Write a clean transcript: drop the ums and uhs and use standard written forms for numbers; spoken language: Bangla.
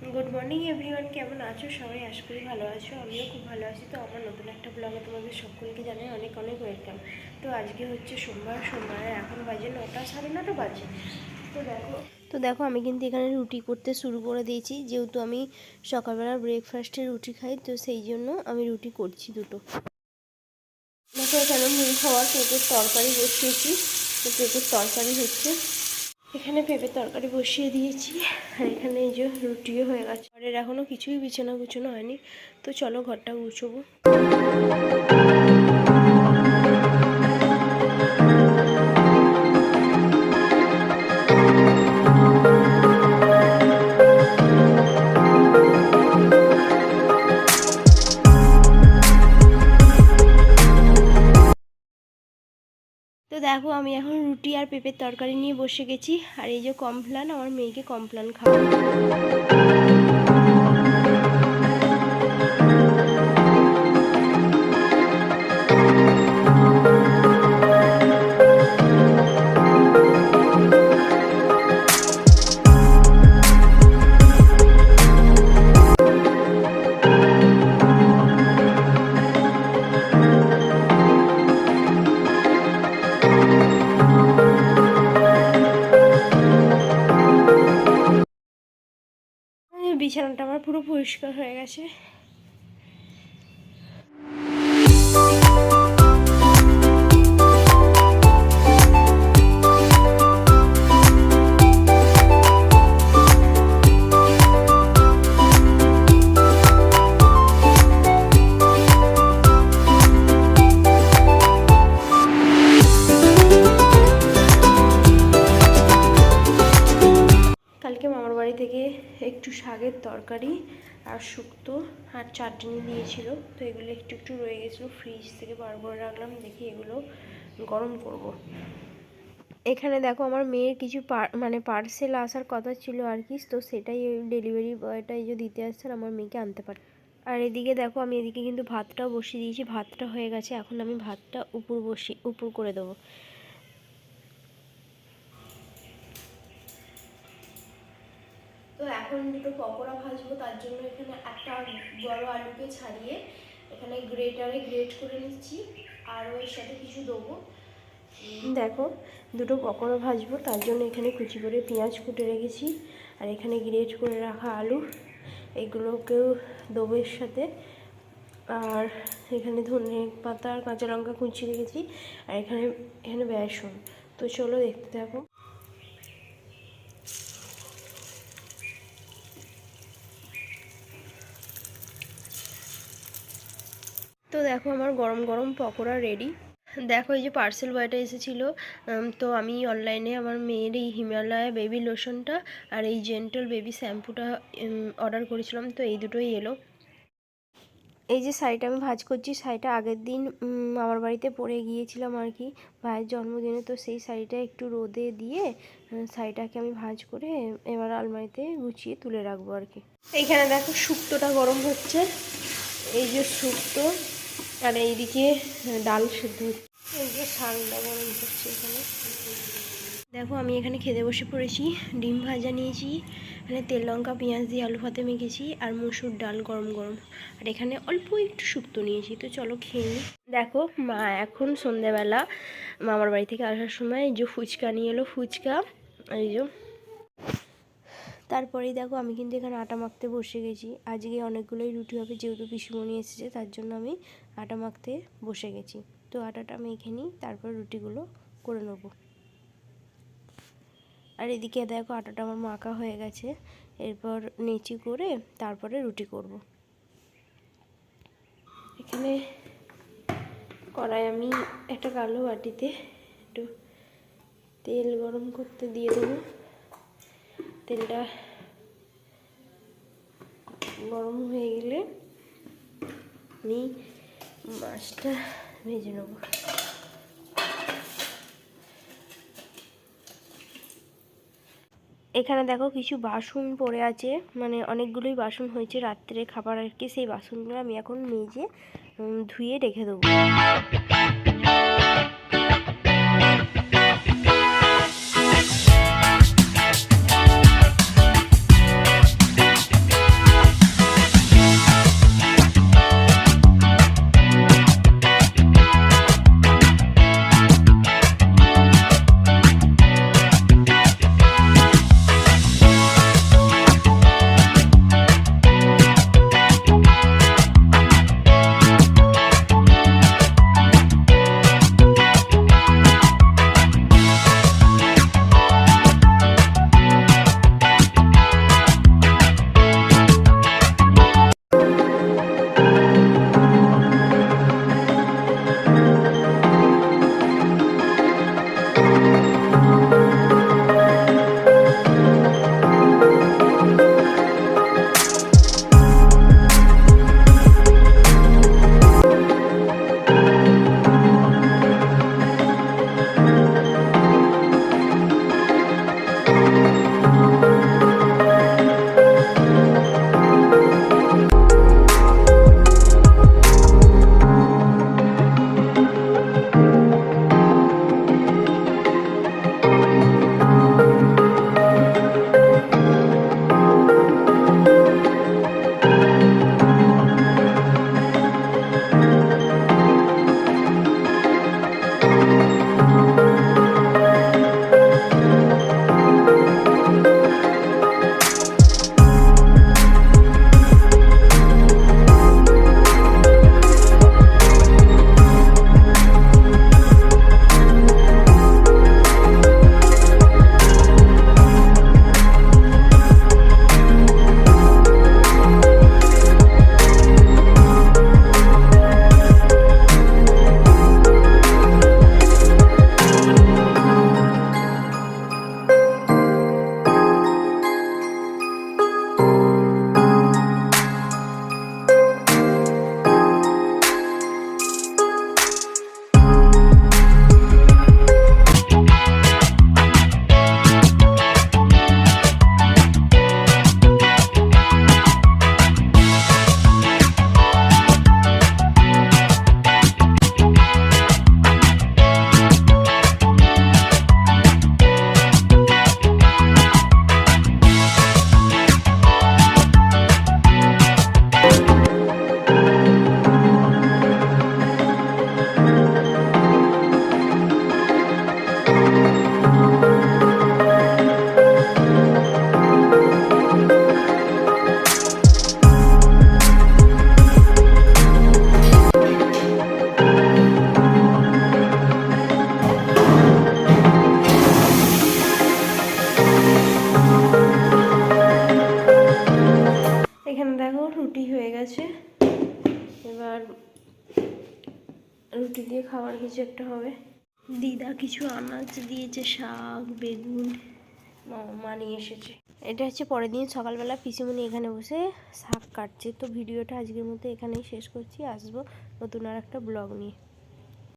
গুড মর্নিং এভরিওয়ান, কেমন আছো সবাই? আশা করি ভালো আছো, আমিও খুব ভালো আছি। তো আমার নতুন একটা ব্লগে তোমাদের সকলকে জানাই অনেক অনেক ওয়েলকাম। তো আজকে হচ্ছে সোমবার এখন বাজে 9টা, সাড়ে 9টা বাজে। তো দেখো আমি কিন্তু এখানে রুটি করতে শুরু করে দিয়েছি, যেহেতু আমি সকালবেলা ব্রেকফাস্টে রুটি খাই, তো সেই জন্য আমি রুটি করছি দুটো। দেখো এখানে মুড়ি খাওয়ার পেঁপের তরকারি বসিয়েছি, তো পেঁপের তরকারি হচ্ছে। এখানে পেঁপের তরকারি বসিয়ে দিয়েছি, আর এখানে এই যে রুটিও হয়ে গেছে। ঘরের এখনও কিছুই বিছানা গুছানো হয়নি, তো চলো ঘরটা গুছবো। তো দেখো আমি এখন রুটি আর পেঁপের তরকারি নিয়ে বসে গেছি, আর এই যে কমপ্লান, আমার মেয়েকে কমপ্লান খাওয়া। বিছানাটা আমার পুরো পরিষ্কার হয়ে গেছে। কালকে মামার বাড়ি থেকে একটু শাকের তরকারি আর শুক্তো আর চাটনি দিয়েছিল, তো এগুলো একটু একটু রয়ে গেছিলো, ফ্রিজ থেকে বার করে রাখলাম, দেখি এগুলো গরম করব। এখানে দেখো আমার মেয়ের কিছু পার্সেল আসার কথা ছিল আর কি, তো সেটাই ডেলিভারি বয়টাই যে দিতে আসছে, আমার মেয়েকে আনতে পারে। আর এদিকে দেখো আমি এদিকে কিন্তু ভাতটাও বসিয়ে দিয়েছি, ভাতটা হয়ে গেছে, এখন আমি ভাতটা উপর করে দেবো। তো এখন দুটো পকোড়া ভাজবো, তার জন্য এখানে একটা বড় আলুকে ছাড়িয়ে এখানে গ্রেটারে গ্রেট করে নিচ্ছি, আর ওর সাথে কিছু দেবো। দেখো দুটো পকোড়া ভাজবো, তার জন্য এখানে কুচি করে পেঁয়াজ কুটে রেখেছি, আর এখানে গ্রেট করে রাখা আলু, এগুলোকেও দেবো এর সাথে। আর এখানে ধনে পাতা আর কাঁচা লঙ্কা কুচি রেখেছি, আর এখানে বেসন। তো চলো দেখতে থাকো। তো দেখো আমার গরম গরম পকোড়া রেডি। দেখো এই যে পার্সেল বয়টা এসেছিলো, তো আমি অনলাইনে আমার মেয়ের এই হিমালয়া বেবি লোশনটা আর এই জেন্টল বেবি শ্যাম্পুটা অর্ডার করেছিলাম, তো এই দুটোই এলো। এই যে শাড়িটা আমি ভাঁজ করছি, শাড়িটা আগের দিন আমার বাড়িতে পরে গিয়েছিলাম আর কি, ভাইয়ের জন্মদিনে, তো সেই শাড়িটা একটু রোদে দিয়ে শাড়িটাকে আমি ভাঁজ করে এবার আলমারিতে গুছিয়ে তুলে রাখবো আর কি। এইখানে দেখো শুক্তোটা গরম হচ্ছে, এই যে শুক্তো, আর এইদিকে ডাল সেদ্ধ হচ্ছে, এই যে শাকটা গরম হচ্ছে এখানে। দেখো আমি এখানে খেতে বসে পড়েছি, ডিম ভাজা নিয়েছি, এখানে তেল লঙ্কা পেঁয়াজ দিয়ে আলু ভাতে মেখেছি, আর মুসুর ডাল গরম গরম, আর এখানে অল্প একটু শুক্তো নিয়েছি। তো চলো খেয়ে নিই। দেখো মা এখন সন্ধ্যাবেলা মামার বাড়ি থেকে আসার সময় এই যে ফুচকা নিয়ে এলো, ফুচকা এই যে। তারপরেই দেখো আমি কিন্তু এখানে আটা মাখতে বসে গেছি, আজকে অনেকগুলোই রুটি হবে, যেহেতু পিসুমণি এসেছে তার জন্য আমি আটা মাখতে বসে গেছি। তো আটাটা মেখে নিই, তারপর রুটিগুলো করে নেব। আর এদিকে দেখো আটাটা আমার মাখা হয়ে গেছে, এরপর নেচি করে তারপরে রুটি করব। এখানে কড়াই আমি একটা কালো বাটিতে একটু তেল গরম করতে দিয়ে দেবো, তেলটা গরম হয়ে গেলে আমি মাছটা ভেজে নেব। এখানে দেখো কিছু বাসন পড়ে আছে, মানে অনেকগুলোই বাসন হয়েছে রাত্রে খাবার আর কি, সেই বাসনগুলো আমি এখন মেজে ধুয়ে রেখে দেবো। এখানে দেখো রুটি হয়ে গেছে, এবার রুটি দিয়ে খাবার কিছু একটা হবে। দিদা কিছু আনাজ দিয়েছে, শাক, বেগুন, মা নিয়ে এসেছে। এটা হচ্ছে পরের দিন সকালবেলা পিসিমণি এখানে বসে শাক কাটছে। তো ভিডিওটা আজকের মতো এখানেই শেষ করছি, আসবো নতুন আর একটা ব্লগ নিয়ে।